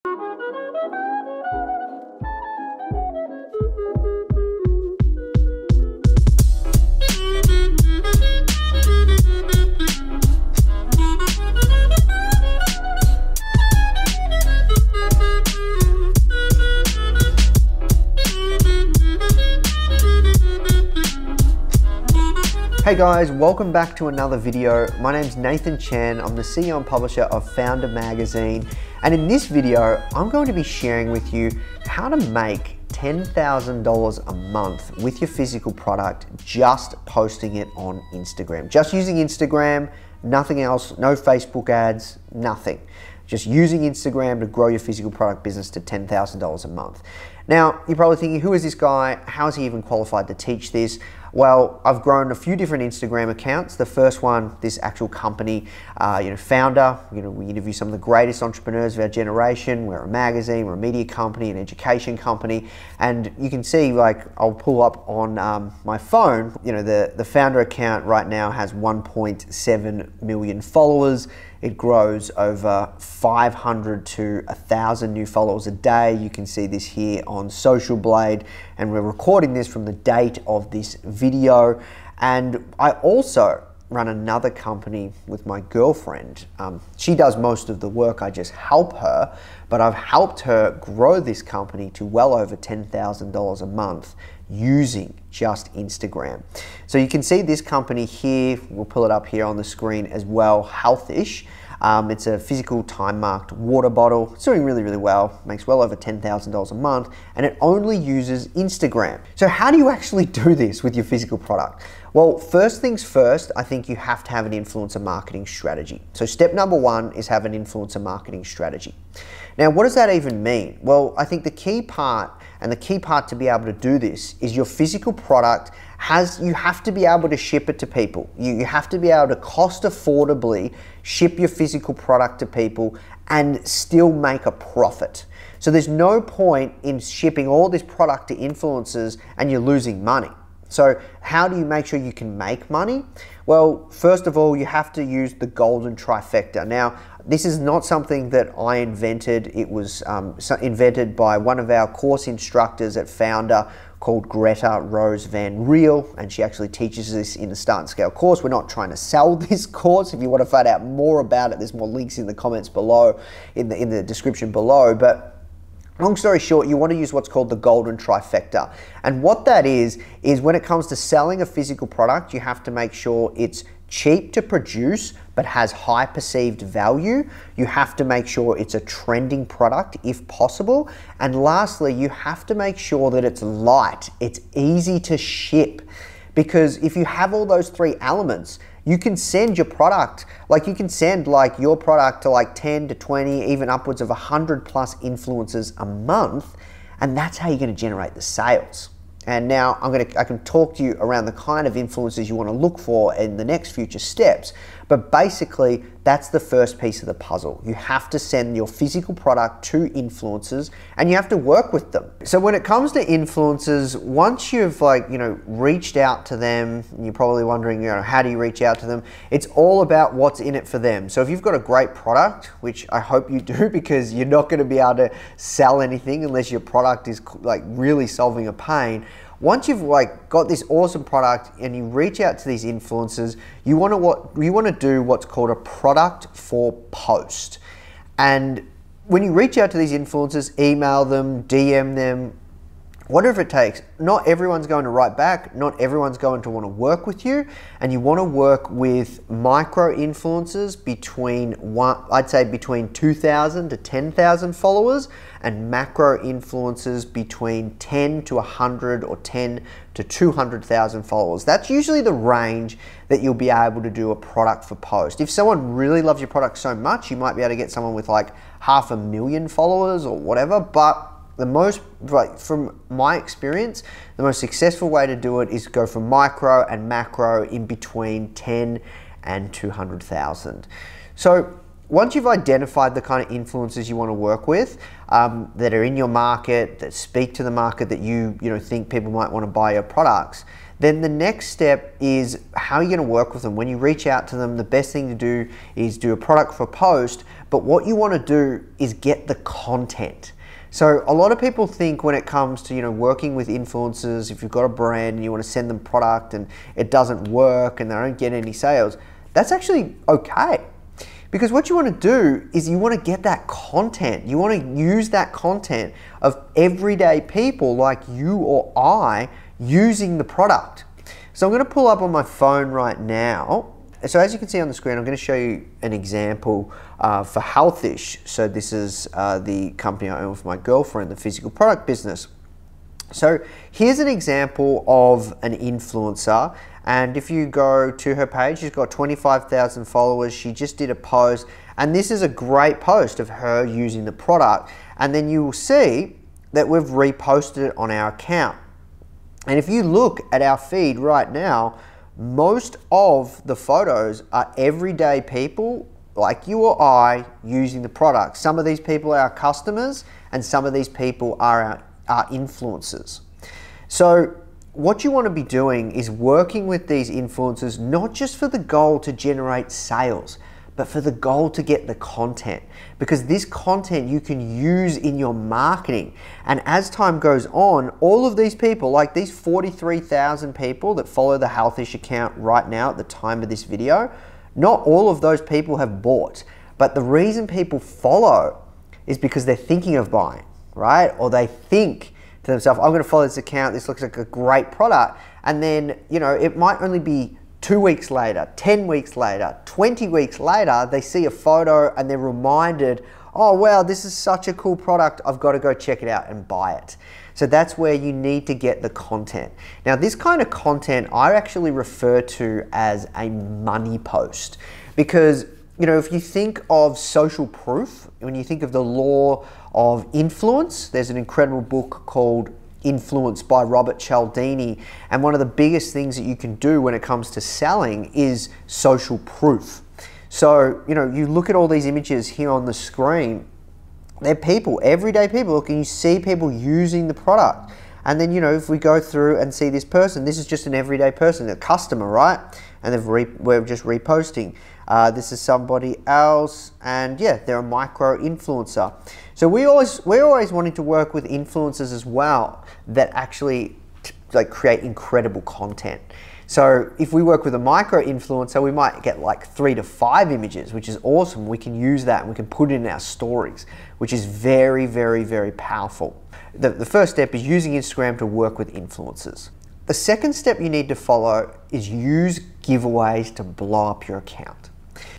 Hey guys, welcome back to another video. My name's Nathan Chen. I'm the CEO and publisher of Foundr magazine. And in this video, I'm going to be sharing with you how to make $10,000 a month with your physical product, just posting it on Instagram. Just using Instagram, nothing else, no Facebook ads, nothing. Just using Instagram to grow your physical product business to $10,000 a month. Now, you're probably thinking, who is this guy? How is he even qualified to teach this? Well, I've grown a few different Instagram accounts. The first one, this actual company, Foundr. We interview some of the greatest entrepreneurs of our generation. We're a magazine, we're a media company, an education company. And you can see, like, I'll pull up on my phone, the Foundr account right now has 1.7 million followers. It grows over 500 to 1,000 new followers a day. You can see this here on Social Blade, and we're recording this from the date of this video. And I also run another company with my girlfriend. She does most of the work, I just help her, but I've helped her grow this company to well over $10,000 a month using just Instagram. So you can see this company here, we'll pull it up here on the screen as well, Healthish. It's a physical time-marked water bottle. It's doing really, really well. Makes well over $10,000 a month, and it only uses Instagram. So how do you actually do this with your physical product? Well, first things first, I think you have to have an influencer marketing strategy. So step number one is have an influencer marketing strategy. Now, what does that even mean? Well, I think the key part to be able to do this is your physical product you have to be able to ship it to people. You have to be able to cost affordably ship your physical product to people and still make a profit. So there's no point in shipping all this product to influencers and you're losing money. So how do you make sure you can make money? Well, first of all, you have to use the Golden Trifecta. Now, this is not something that I invented. It was invented by one of our course instructors at Foundr called Greta Rose Van Riel, and she actually teaches this in the Start and Scale course. We're not trying to sell this course. If you want to find out more about it, there's more links in the comments below, in the description below. But long story short, you want to use what's called the Golden Trifecta. And what that is when it comes to selling a physical product, you have to make sure it's cheap to produce but has high perceived value. You have to make sure it's a trending product if possible. And lastly, you have to make sure that it's light, it's easy to ship. Because if you have all those three elements, you can send your product, you can send your product to 10 to 20, even upwards of 100 plus influencers a month, and that's how you're gonna generate the sales. And now I can talk to you around the kind of influencers you want to look for in the next future steps. But basically, that's the first piece of the puzzle. You have to send your physical product to influencers and you have to work with them. So when it comes to influencers, once you've reached out to them, and you're probably wondering, how do you reach out to them? It's all about what's in it for them. So if you've got a great product, which I hope you do, because you're not going to be able to sell anything unless your product is really solving a pain. Once you've got this awesome product and you reach out to these influencers, you want to do what's called a product for post. And when you reach out to these influencers, email them, DM them, whatever it takes. Not everyone's going to write back. Not everyone's going to want to work with you. And you want to work with micro influencers between between 2,000 to 10,000 followers, and macro influencers between 10 to 100 or 10 to 200,000 followers. That's usually the range that you'll be able to do a product for post. If someone really loves your product so much, you might be able to get someone with 500,000 followers or whatever, but from my experience, the most successful way to do it is go from micro and macro in between 10 and 200,000. So once you've identified the kind of influencers you want to work with that are in your market, that speak to the market that you think people might want to buy your products, then the next step is how you're going to work with them. When you reach out to them, the best thing to do is do a product for post, but what you want to do is get the content. So a lot of people think when it comes to, you know, working with influencers, if you've got a brand and you want to send them product and it doesn't work and they don't get any sales, that's actually okay. Because what you want to do is you want to get that content. You want to use that content of everyday people like you or I using the product. So I'm going to pull up on my phone right now. So as you can see on the screen, I'm going to show you an example for Healthish. So this is the company I own with my girlfriend, the physical product business. So here's an example of an influencer. And if you go to her page, she's got 25,000 followers. She just did a post. And this is a great post of her using the product. And then you will see that we've reposted it on our account. And if you look at our feed right now, most of the photos are everyday people like you or I using the product. Some of these people are our customers and some of these people are our influencers. So what you want to be doing is working with these influencers, not just for the goal to generate sales, but for the goal to get the content, because this content you can use in your marketing. And as time goes on, all of these people, like these 43,000 people that follow the Healthish account right now at the time of this video, not all of those people have bought. But the reason people follow is because they're thinking of buying, right? Or they think to themselves, I'm going to follow this account, this looks like a great product. And then, you know, it might only be 2 weeks later, 10 weeks later, 20 weeks later, they see a photo and they're reminded, oh wow, this is such a cool product, I've got to go check it out and buy it. So that's where you need to get the content. Now this kind of content I actually refer to as a money post, because you know, if you think of social proof, when you think of the law of influence, there's an incredible book called Influence by Robert Cialdini, and one of the biggest things that you can do when it comes to selling is social proof. So, you know, you look at all these images here on the screen, they're people, everyday people. Look, and you see people using the product. And then, you know, if we go through and see this person, this is just an everyday person, a customer, right? And we're just reposting. This is somebody else, and yeah, they're a micro influencer. So we're always wanting to work with influencers as well that actually like create incredible content. So if we work with a micro influencer, we might get like 3 to 5 images, which is awesome. We can use that and we can put it in our stories, which is very, very, very powerful. The first step is using Instagram to work with influencers. The second step you need to follow is use giveaways to blow up your account.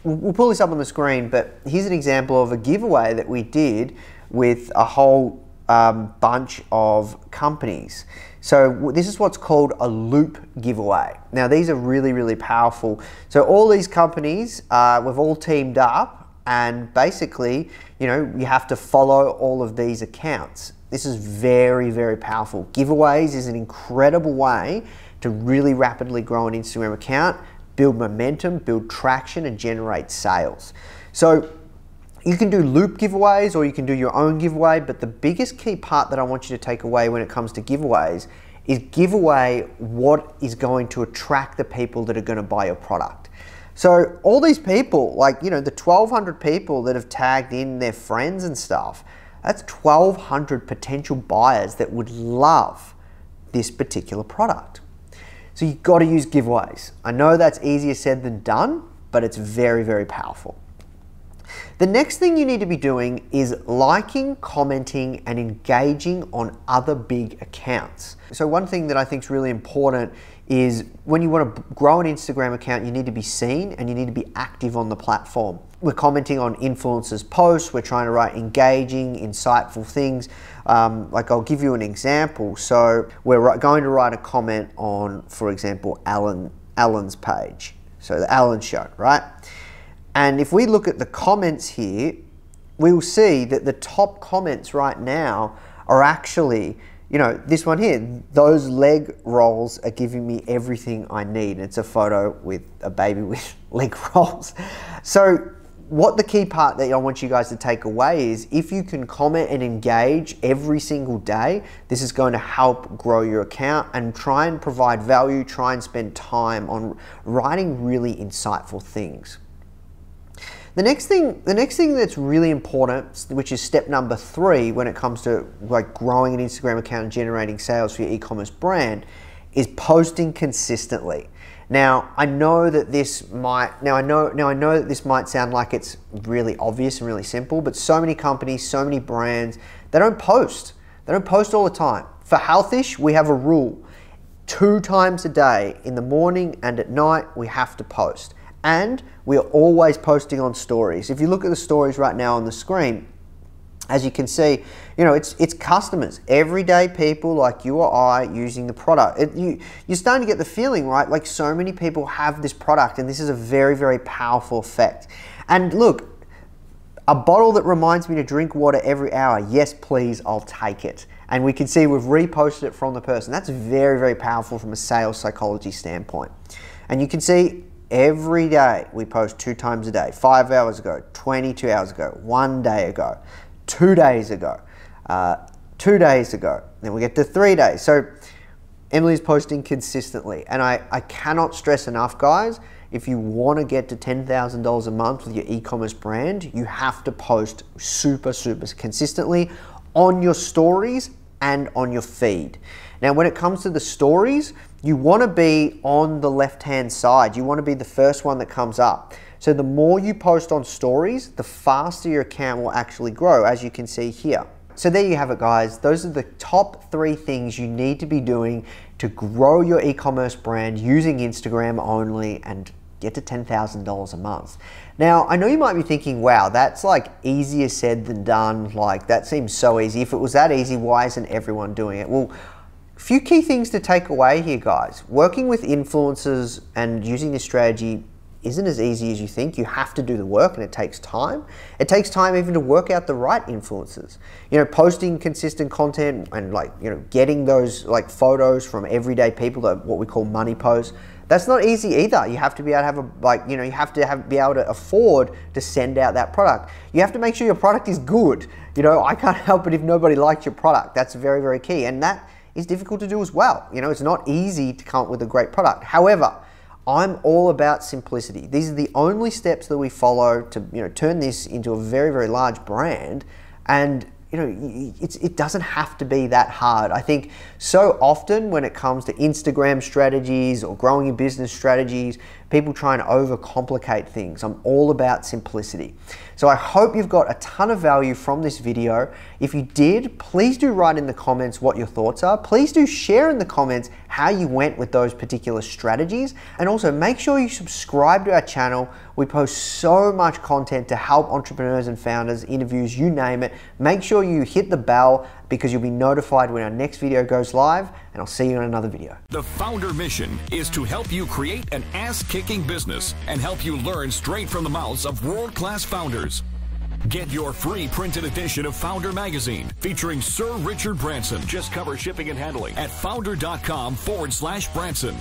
We'll pull this up on the screen, but here's an example of a giveaway that we did with a whole bunch of companies. So this is what's called a loop giveaway. Now these are really, really powerful. So all these companies, we've all teamed up, and basically, you know, you have to follow all of these accounts. This is very, very powerful. Giveaways is an incredible way to really rapidly grow an Instagram account, build momentum, build traction, and generate sales. So you can do loop giveaways or you can do your own giveaway, but the biggest key part that I want you to take away when it comes to giveaways is give away what is going to attract the people that are going to buy your product. So all these people, like, you know, the 1,200 people that have tagged in their friends and stuff, that's 1,200 potential buyers that would love this particular product. So you've got to use giveaways. I know that's easier said than done, but it's very, very powerful. The next thing you need to be doing is liking, commenting, and engaging on other big accounts. So one thing that I think is really important is when you want to grow an Instagram account, you need to be seen and you need to be active on the platform. We're commenting on influencers' posts, we're trying to write engaging, insightful things. Like I'll give you an example. So we're going to write a comment on, for example, Alan's page. So the Alan Show, right? And if we look at the comments here, we will see that the top comments right now are actually, you know, this one here, those leg rolls are giving me everything I need. It's a photo with a baby with leg rolls. So what the key part that I want you guys to take away is, if you can comment and engage every single day, this is going to help grow your account, and try and provide value, try and spend time on writing really insightful things. The next thing that's really important, which is step number 3 when it comes to like growing an Instagram account and generating sales for your e-commerce brand, is posting consistently. Now, I know that this might sound like it's really obvious and really simple, but so many companies, so many brands, they don't post. They don't post all the time. For Healthish, we have a rule. 2 times a day, in the morning and at night, we have to post. And we are always posting on stories. If you look at the stories right now on the screen, as you can see, you know, it's customers, everyday people like you or I using the product. You're starting to get the feeling, right? Like so many people have this product, and this is a very, very powerful effect. And look, a bottle that reminds me to drink water every hour, yes, please, I'll take it. And we can see we've reposted it from the person. That's very, very powerful from a sales psychology standpoint. And you can see every day we post 2 times a day, 5 hours ago, 22 hours ago, 1 day ago, 2 days ago, 2 days ago, then we get to 3 days. So Emily's posting consistently, and I cannot stress enough, guys, if you want to get to $10,000 a month with your e-commerce brand, you have to post super, super consistently on your stories and on your feed. Now, when it comes to the stories, you want to be on the left-hand side. You want to be the first one that comes up. So the more you post on stories, the faster your account will actually grow, as you can see here. So there you have it, guys. Those are the top 3 things you need to be doing to grow your e-commerce brand using Instagram only and get to $10,000 a month. Now, I know you might be thinking, wow, that's like easier said than done. Like, that seems so easy. If it was that easy, why isn't everyone doing it? Well, a few key things to take away here, guys. Working with influencers and using this strategy isn't as easy as you think. You have to do the work, and it takes time. It takes time even to work out the right influencers. You know, posting consistent content and like, you know, getting those like photos from everyday people, that what we call money posts. That's not easy either. You have to be able to have a, like, you know, you have to be able to afford to send out that product. You have to make sure your product is good. You know, I can't help it if nobody likes your product. That's very, very key. And that is difficult to do as well. You know, it's not easy to come up with a great product. However, I'm all about simplicity. These are the only steps that we follow to, you know, turn this into a very, very large brand. And, you know, it doesn't have to be that hard. I think so often when it comes to Instagram strategies or growing your business strategies, people try and overcomplicate things. I'm all about simplicity. So I hope you've got a ton of value from this video. If you did, please do write in the comments what your thoughts are. Please do share in the comments how you went with those particular strategies. And also make sure you subscribe to our channel. We post so much content to help entrepreneurs and founders, interviews, you name it. Make sure you hit the bell, because you'll be notified when our next video goes live, and I'll see you in another video. The Foundr mission is to help you create an ass-kicking business and help you learn straight from the mouths of world-class founders. Get your free printed edition of Foundr magazine featuring Sir Richard Branson. Just cover shipping and handling at foundr.com/Branson.